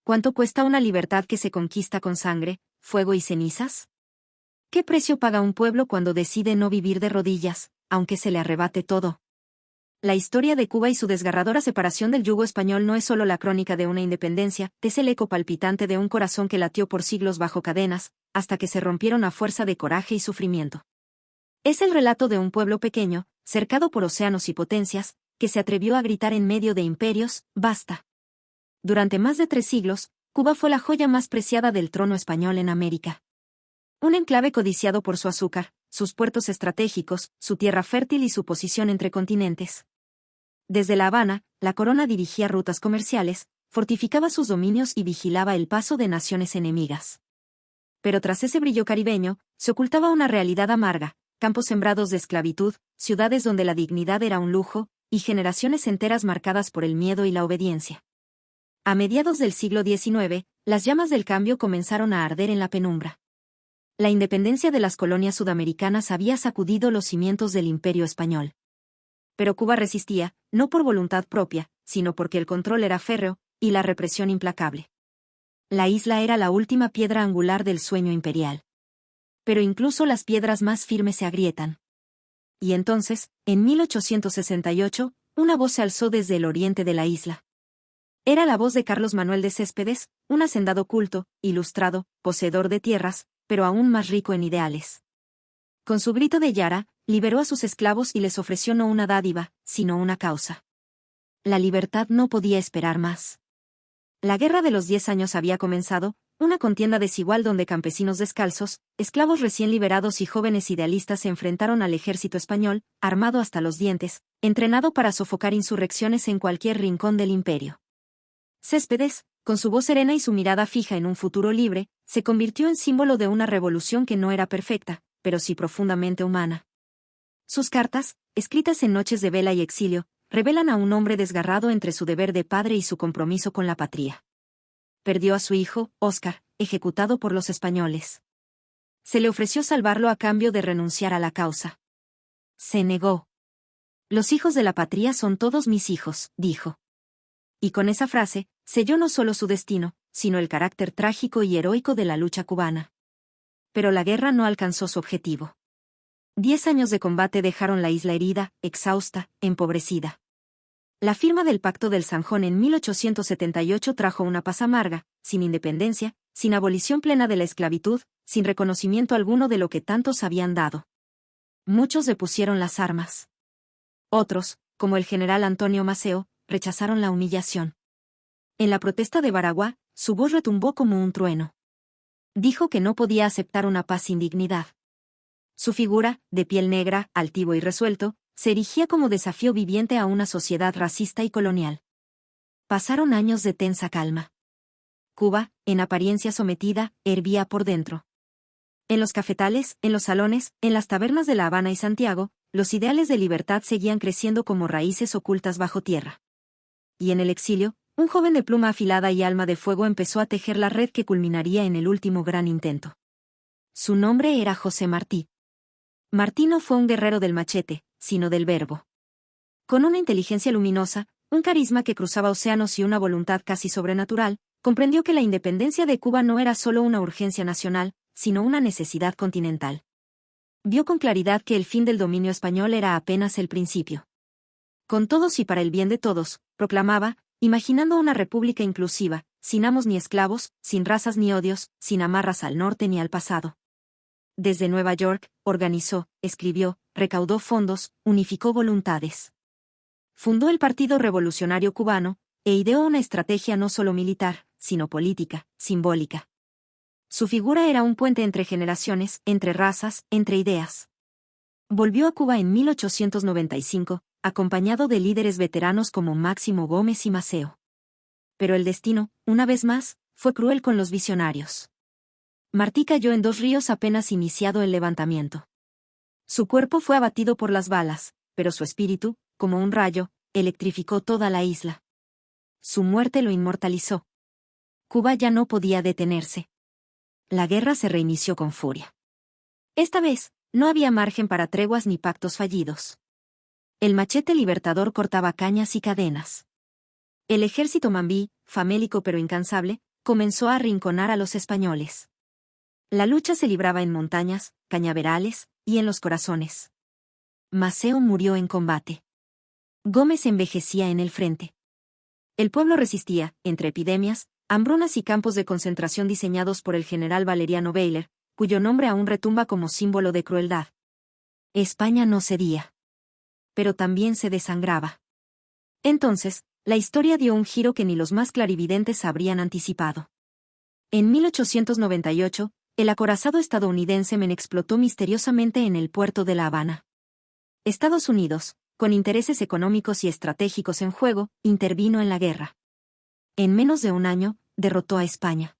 ¿Cuánto cuesta una libertad que se conquista con sangre, fuego y cenizas? ¿Qué precio paga un pueblo cuando decide no vivir de rodillas, aunque se le arrebate todo? La historia de Cuba y su desgarradora separación del yugo español no es solo la crónica de una independencia, es el eco palpitante de un corazón que latió por siglos bajo cadenas, hasta que se rompieron a fuerza de coraje y sufrimiento. Es el relato de un pueblo pequeño, cercado por océanos y potencias, que se atrevió a gritar en medio de imperios, ¡basta! Durante más de 3 siglos, Cuba fue la joya más preciada del trono español en América. Un enclave codiciado por su azúcar, sus puertos estratégicos, su tierra fértil y su posición entre continentes. Desde La Habana, la corona dirigía rutas comerciales, fortificaba sus dominios y vigilaba el paso de naciones enemigas. Pero tras ese brillo caribeño, se ocultaba una realidad amarga, campos sembrados de esclavitud, ciudades donde la dignidad era un lujo, y generaciones enteras marcadas por el miedo y la obediencia. A mediados del siglo XIX, las llamas del cambio comenzaron a arder en la penumbra. La independencia de las colonias sudamericanas había sacudido los cimientos del imperio español. Pero Cuba resistía, no por voluntad propia, sino porque el control era férreo, y la represión implacable. La isla era la última piedra angular del sueño imperial. Pero incluso las piedras más firmes se agrietan. Y entonces, en 1868, una voz se alzó desde el oriente de la isla. Era la voz de Carlos Manuel de Céspedes, un hacendado culto, ilustrado, poseedor de tierras, pero aún más rico en ideales. Con su grito de Yara, liberó a sus esclavos y les ofreció no una dádiva, sino una causa. La libertad no podía esperar más. La Guerra de los 10 años había comenzado, una contienda desigual donde campesinos descalzos, esclavos recién liberados y jóvenes idealistas se enfrentaron al ejército español, armado hasta los dientes, entrenado para sofocar insurrecciones en cualquier rincón del imperio. Céspedes, con su voz serena y su mirada fija en un futuro libre, se convirtió en símbolo de una revolución que no era perfecta, pero sí profundamente humana. Sus cartas, escritas en noches de vela y exilio, revelan a un hombre desgarrado entre su deber de padre y su compromiso con la patria. Perdió a su hijo, Óscar, ejecutado por los españoles. Se le ofreció salvarlo a cambio de renunciar a la causa. Se negó. Los hijos de la patria son todos mis hijos, dijo. Y con esa frase, selló no solo su destino, sino el carácter trágico y heroico de la lucha cubana. Pero la guerra no alcanzó su objetivo. 10 años de combate dejaron la isla herida, exhausta, empobrecida. La firma del Pacto del Zanjón en 1878 trajo una paz amarga, sin independencia, sin abolición plena de la esclavitud, sin reconocimiento alguno de lo que tantos habían dado. Muchos depusieron las armas. Otros, como el general Antonio Maceo, rechazaron la humillación. En la protesta de Baraguá, su voz retumbó como un trueno. Dijo que no podía aceptar una paz sin dignidad. Su figura, de piel negra, altivo y resuelto, se erigía como desafío viviente a una sociedad racista y colonial. Pasaron años de tensa calma. Cuba, en apariencia sometida, hervía por dentro. En los cafetales, en los salones, en las tabernas de La Habana y Santiago, los ideales de libertad seguían creciendo como raíces ocultas bajo tierra. Y en el exilio, un joven de pluma afilada y alma de fuego empezó a tejer la red que culminaría en el último gran intento. Su nombre era José Martí. Martí no fue un guerrero del machete, sino del verbo. Con una inteligencia luminosa, un carisma que cruzaba océanos y una voluntad casi sobrenatural, comprendió que la independencia de Cuba no era solo una urgencia nacional, sino una necesidad continental. Vio con claridad que el fin del dominio español era apenas el principio. Con todos y para el bien de todos, proclamaba, imaginando una república inclusiva, sin amos ni esclavos, sin razas ni odios, sin amarras al norte ni al pasado. Desde Nueva York, organizó, escribió, recaudó fondos, unificó voluntades. Fundó el Partido Revolucionario Cubano, e ideó una estrategia no solo militar, sino política, simbólica. Su figura era un puente entre generaciones, entre razas, entre ideas. Volvió a Cuba en 1895, acompañado de líderes veteranos como Máximo Gómez y Maceo. Pero el destino, una vez más, fue cruel con los visionarios. Martí cayó en 2 ríos apenas iniciado el levantamiento. Su cuerpo fue abatido por las balas, pero su espíritu, como un rayo, electrificó toda la isla. Su muerte lo inmortalizó. Cuba ya no podía detenerse. La guerra se reinició con furia. Esta vez, no había margen para treguas ni pactos fallidos. El machete libertador cortaba cañas y cadenas. El ejército mambí, famélico pero incansable, comenzó a arrinconar a los españoles. La lucha se libraba en montañas, cañaverales, y en los corazones. Maceo murió en combate. Gómez envejecía en el frente. El pueblo resistía, entre epidemias, hambrunas y campos de concentración diseñados por el general Valeriano Weyler, cuyo nombre aún retumba como símbolo de crueldad. España no cedía. Pero también se desangraba. Entonces, la historia dio un giro que ni los más clarividentes habrían anticipado. En 1898, el acorazado estadounidense Men explotó misteriosamente en el puerto de La Habana. Estados Unidos, con intereses económicos y estratégicos en juego, intervino en la guerra. En menos de un año, derrotó a España.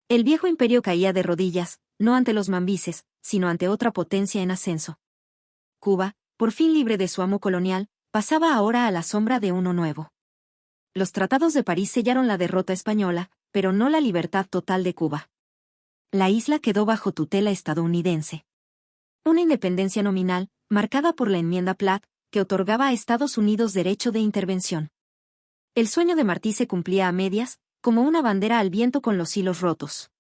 El viejo imperio caía de rodillas, no ante los mambises, sino ante otra potencia en ascenso. Cuba, por fin libre de su amo colonial, pasaba ahora a la sombra de uno nuevo. Los tratados de París sellaron la derrota española, pero no la libertad total de Cuba. La isla quedó bajo tutela estadounidense. Una independencia nominal, marcada por la enmienda Platt, que otorgaba a Estados Unidos derecho de intervención. El sueño de Martí se cumplía a medias, como una bandera al viento con los hilos rotos.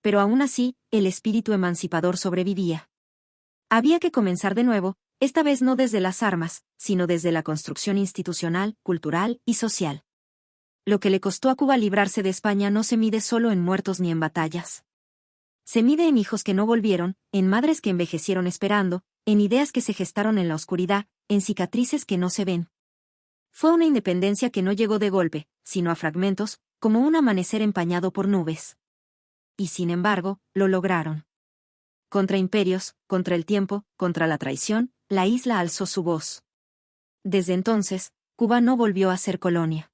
Pero aún así, el espíritu emancipador sobrevivía. Había que comenzar de nuevo, esta vez no desde las armas, sino desde la construcción institucional, cultural y social. Lo que le costó a Cuba librarse de España no se mide solo en muertos ni en batallas. Se mide en hijos que no volvieron, en madres que envejecieron esperando, en ideas que se gestaron en la oscuridad, en cicatrices que no se ven. Fue una independencia que no llegó de golpe, sino a fragmentos, como un amanecer empañado por nubes. Y sin embargo, lo lograron. Contra imperios, contra el tiempo, contra la traición, la isla alzó su voz. Desde entonces, Cuba no volvió a ser colonia.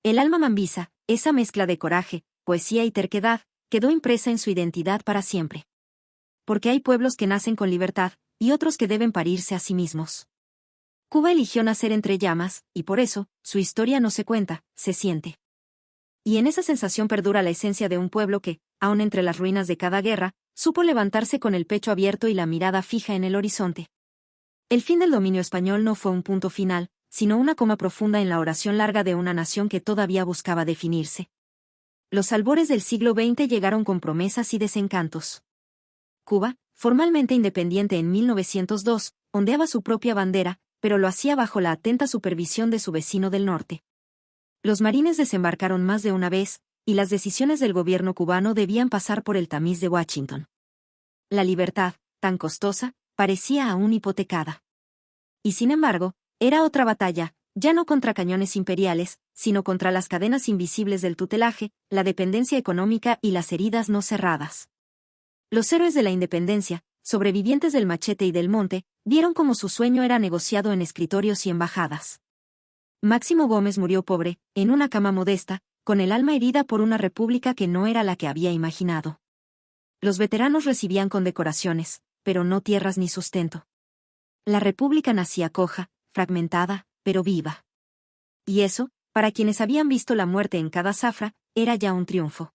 El alma mambisa, esa mezcla de coraje, poesía y terquedad, quedó impresa en su identidad para siempre. Porque hay pueblos que nacen con libertad, y otros que deben parirse a sí mismos. Cuba eligió nacer entre llamas, y por eso, su historia no se cuenta, se siente. Y en esa sensación perdura la esencia de un pueblo que, aun entre las ruinas de cada guerra, supo levantarse con el pecho abierto y la mirada fija en el horizonte. El fin del dominio español no fue un punto final, sino una coma profunda en la oración larga de una nación que todavía buscaba definirse. Los albores del siglo XX llegaron con promesas y desencantos. Cuba, formalmente independiente en 1902, ondeaba su propia bandera, pero lo hacía bajo la atenta supervisión de su vecino del norte. Los marines desembarcaron más de una vez, y las decisiones del gobierno cubano debían pasar por el tamiz de Washington. La libertad, tan costosa, parecía aún hipotecada. Y sin embargo, era otra batalla, ya no contra cañones imperiales, sino contra las cadenas invisibles del tutelaje, la dependencia económica y las heridas no cerradas. Los héroes de la independencia, sobrevivientes del machete y del monte, vieron como su sueño era negociado en escritorios y embajadas. Máximo Gómez murió pobre, en una cama modesta, con el alma herida por una república que no era la que había imaginado. Los veteranos recibían condecoraciones, pero no tierras ni sustento. La república nacía coja, fragmentada, pero viva. Y eso, para quienes habían visto la muerte en cada zafra, era ya un triunfo.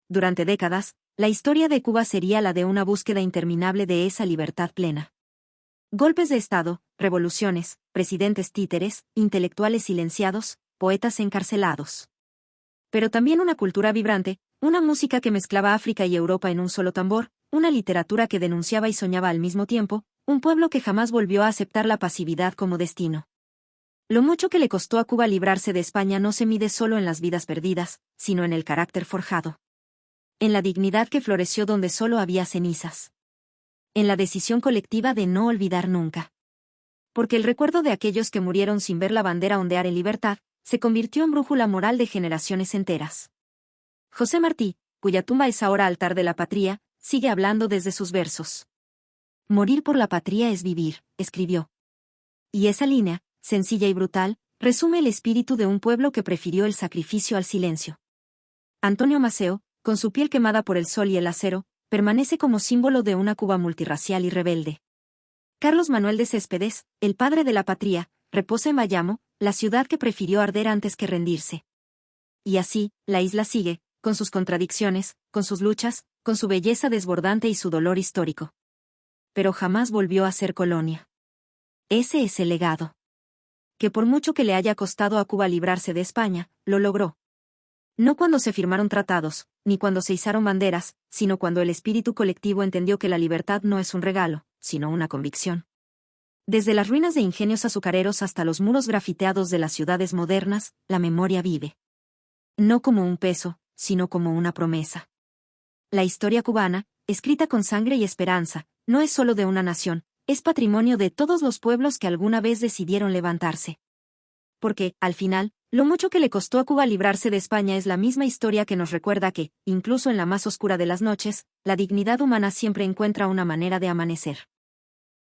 Durante décadas, la historia de Cuba sería la de una búsqueda interminable de esa libertad plena. Golpes de Estado, revoluciones, presidentes títeres, intelectuales silenciados, poetas encarcelados. Pero también una cultura vibrante, una música que mezclaba África y Europa en un solo tambor, una literatura que denunciaba y soñaba al mismo tiempo, un pueblo que jamás volvió a aceptar la pasividad como destino. Lo mucho que le costó a Cuba librarse de España no se mide solo en las vidas perdidas, sino en el carácter forjado. En la dignidad que floreció donde solo había cenizas. En la decisión colectiva de no olvidar nunca. Porque el recuerdo de aquellos que murieron sin ver la bandera ondear en libertad, se convirtió en brújula moral de generaciones enteras. José Martí, cuya tumba es ahora altar de la patria, sigue hablando desde sus versos. Morir por la patria es vivir, escribió. Y esa línea, sencilla y brutal, resume el espíritu de un pueblo que prefirió el sacrificio al silencio. Antonio Maceo, con su piel quemada por el sol y el acero, permanece como símbolo de una Cuba multirracial y rebelde. Carlos Manuel de Céspedes, el padre de la patria, reposa en Bayamo, la ciudad que prefirió arder antes que rendirse. Y así, la isla sigue, con sus contradicciones, con sus luchas, con su belleza desbordante y su dolor histórico. Pero jamás volvió a ser colonia. Ese es el legado. Que por mucho que le haya costado a Cuba librarse de España, lo logró. No cuando se firmaron tratados, ni cuando se izaron banderas, sino cuando el espíritu colectivo entendió que la libertad no es un regalo, sino una convicción. Desde las ruinas de ingenios azucareros hasta los muros grafiteados de las ciudades modernas, la memoria vive. No como un peso, sino como una promesa. La historia cubana, escrita con sangre y esperanza, no es solo de una nación, es patrimonio de todos los pueblos que alguna vez decidieron levantarse. Porque, al final, lo mucho que le costó a Cuba librarse de España es la misma historia que nos recuerda que, incluso en la más oscura de las noches, la dignidad humana siempre encuentra una manera de amanecer.